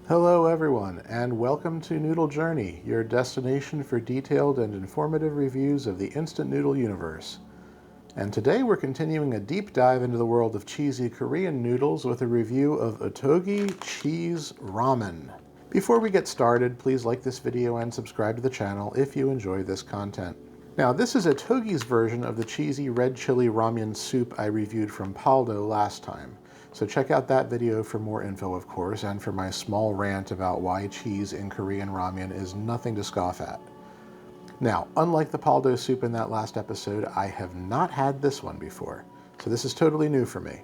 Hello everyone, and welcome to Noodle Journey, your destination for detailed and informative reviews of the instant noodle universe. And today we're continuing a deep dive into the world of cheesy Korean noodles with a review of Ottogi cheese ramen. Before we get started, please like this video and subscribe to the channel if you enjoy this content. Now, this is Ottogi's version of the cheesy red chili ramen soup I reviewed from Paldo last time. So check out that video for more info, of course, and for my small rant about why cheese in Korean ramen is nothing to scoff at. Now, unlike the Paldo soup in that last episode, I have not had this one before, so this is totally new for me.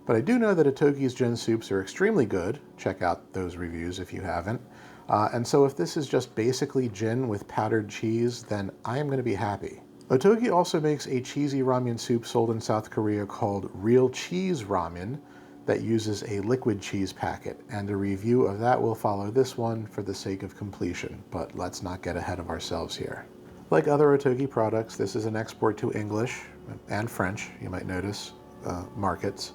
But I do know that Ottogi's gin soups are extremely good. Check out those reviews if you haven't. And so if this is just basically gin with powdered cheese, then I am going to be happy. Ottogi also makes a cheesy ramen soup sold in South Korea called real cheese ramen that uses a liquid cheese packet, and a review of that will follow this one for the sake of completion, but let's not get ahead of ourselves here. Like other Ottogi products, this is an export to English and French, you might notice, markets,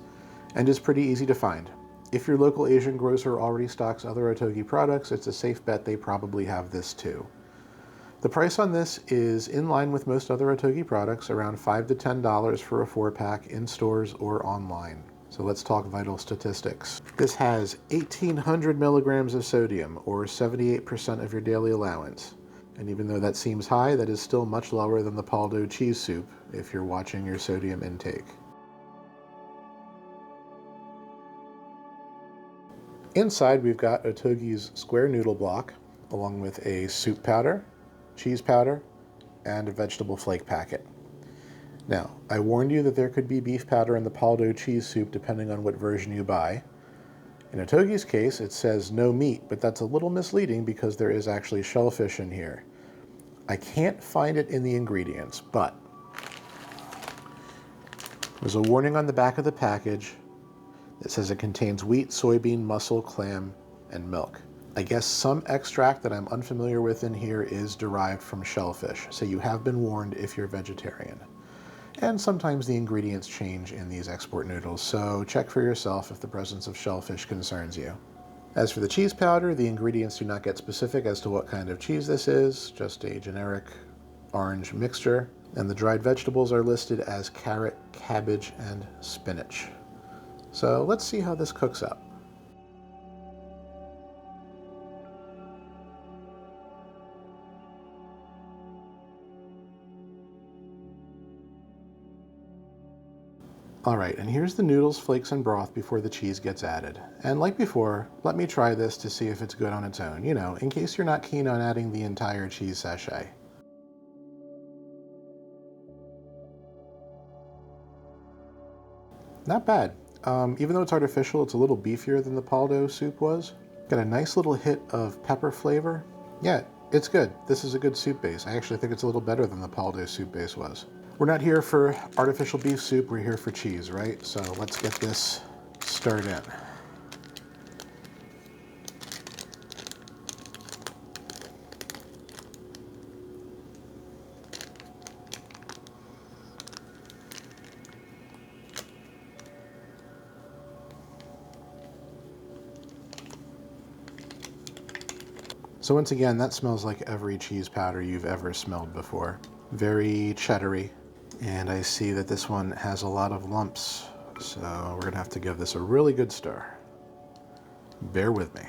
and is pretty easy to find. If your local Asian grocer already stocks other Ottogi products, it's a safe bet they probably have this too. The price on this is in line with most other Ottogi products, around $5 to $10 for a 4-pack in stores or online. So let's talk vital statistics. This has 1,800 milligrams of sodium, or 78% of your daily allowance. And even though that seems high, that is still much lower than the Paldo cheese soup if you're watching your sodium intake. Inside, we've got Ottogi's square noodle block, along with a soup powder, cheese powder, and a vegetable flake packet. Now, I warned you that there could be beef powder in the Paldo cheese soup depending on what version you buy. In Ottogi's case, it says no meat, but that's a little misleading because there is actually shellfish in here. I can't find it in the ingredients, but there's a warning on the back of the package that says it contains wheat, soybean, mussel, clam, and milk. I guess some extract that I'm unfamiliar with in here is derived from shellfish, so you have been warned if you're vegetarian. And sometimes the ingredients change in these export noodles, so check for yourself if the presence of shellfish concerns you. As for the cheese powder, the ingredients do not get specific as to what kind of cheese this is, just a generic orange mixture, and the dried vegetables are listed as carrot, cabbage, and spinach. So let's see how this cooks up. Alright, and here's the noodles, flakes, and broth before the cheese gets added. And like before, let me try this to see if it's good on its own, you know, in case you're not keen on adding the entire cheese sachet. Not bad. Even though it's artificial, it's a little beefier than the Paldo soup was. Got a nice little hit of pepper flavor. Yeah, it's good. This is a good soup base. I actually think it's a little better than the Paldo soup base was. We're not here for artificial beef soup, we're here for cheese, right? So let's get this stirred in. So once again, that smells like every cheese powder you've ever smelled before. Very cheddary. And I see that this one has a lot of lumps, so we're gonna have to give this a really good stir. Bear with me.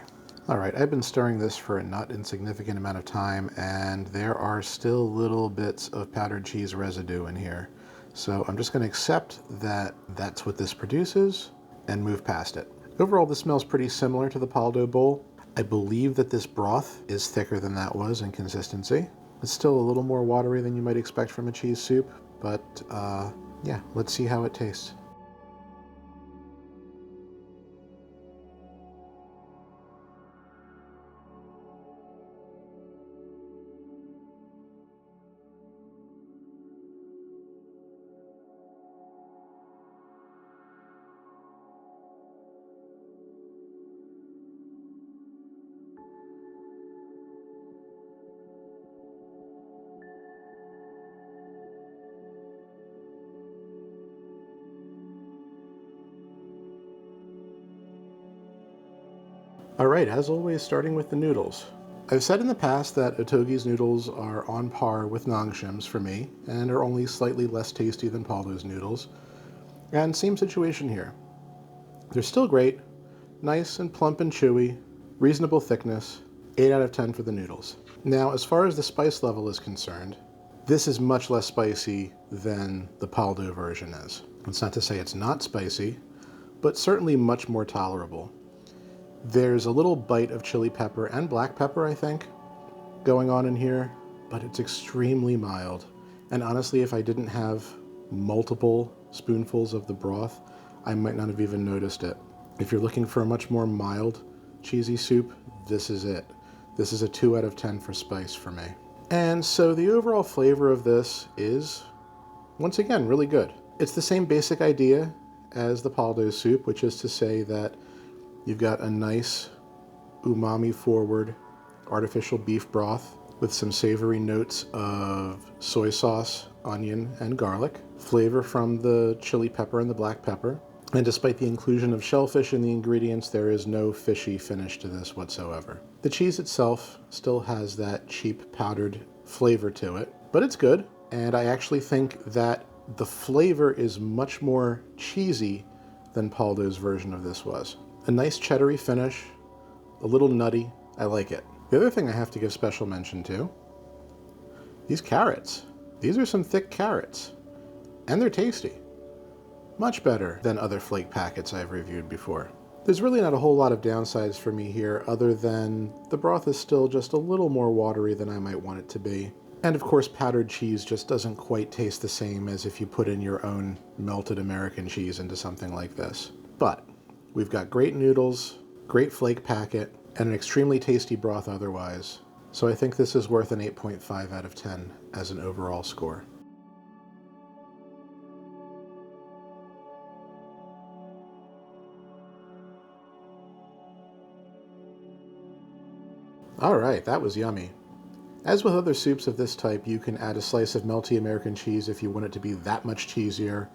All right, I've been stirring this for a not insignificant amount of time, and there are still little bits of powdered cheese residue in here. So I'm just gonna accept that that's what this produces and move past it. Overall, this smells pretty similar to the Paldo bowl. I believe that this broth is thicker than that was in consistency. It's still a little more watery than you might expect from a cheese soup, but yeah, let's see how it tastes. Alright, as always, starting with the noodles. I've said in the past that Ottogi's noodles are on par with Nongshim's for me, and are only slightly less tasty than Paldo's noodles. And same situation here. They're still great, nice and plump and chewy, reasonable thickness, 8 out of 10 for the noodles. Now, as far as the spice level is concerned, this is much less spicy than the Paldo version is. It's not to say it's not spicy, but certainly much more tolerable. There's a little bite of chili pepper and black pepper, I think, going on in here, but it's extremely mild. And honestly, if I didn't have multiple spoonfuls of the broth, I might not have even noticed it. If you're looking for a much more mild, cheesy soup, this is it. This is a 2 out of 10 for spice for me. And so the overall flavor of this is, once again, really good. It's the same basic idea as the Paldo soup, which is to say that you've got a nice umami-forward artificial beef broth with some savory notes of soy sauce, onion, and garlic, flavor from the chili pepper and the black pepper. And despite the inclusion of shellfish in the ingredients, there is no fishy finish to this whatsoever. The cheese itself still has that cheap powdered flavor to it, but it's good. And I actually think that the flavor is much more cheesy than Paldo's version of this was. A nice cheddary finish, a little nutty. I like it. The other thing I have to give special mention to, these carrots. These are some thick carrots, and they're tasty. Much better than other flake packets I've reviewed before. There's really not a whole lot of downsides for me here, other than the broth is still just a little more watery than I might want it to be. And of course, powdered cheese just doesn't quite taste the same as if you put in your own melted American cheese into something like this. But we've got great noodles, great flake packet, and an extremely tasty broth otherwise. So I think this is worth an 8.5 out of 10 as an overall score. Alright, that was yummy. As with other soups of this type, you can add a slice of melty American cheese if you want it to be that much cheesier,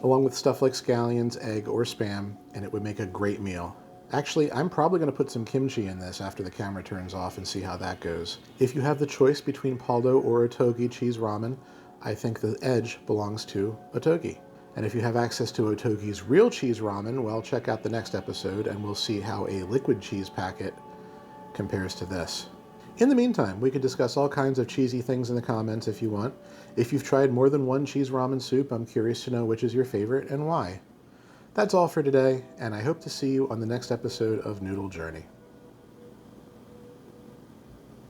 along with stuff like scallions, egg, or Spam, and it would make a great meal. Actually, I'm probably going to put some kimchi in this after the camera turns off and see how that goes. If you have the choice between Paldo or Ottogi cheese ramen, I think the edge belongs to Ottogi. And if you have access to Ottogi's real cheese ramen, well, check out the next episode and we'll see how a liquid cheese packet compares to this. In the meantime, we could discuss all kinds of cheesy things in the comments if you want. If you've tried more than one cheese ramen soup, I'm curious to know which is your favorite and why. That's all for today, and I hope to see you on the next episode of Noodle Journey.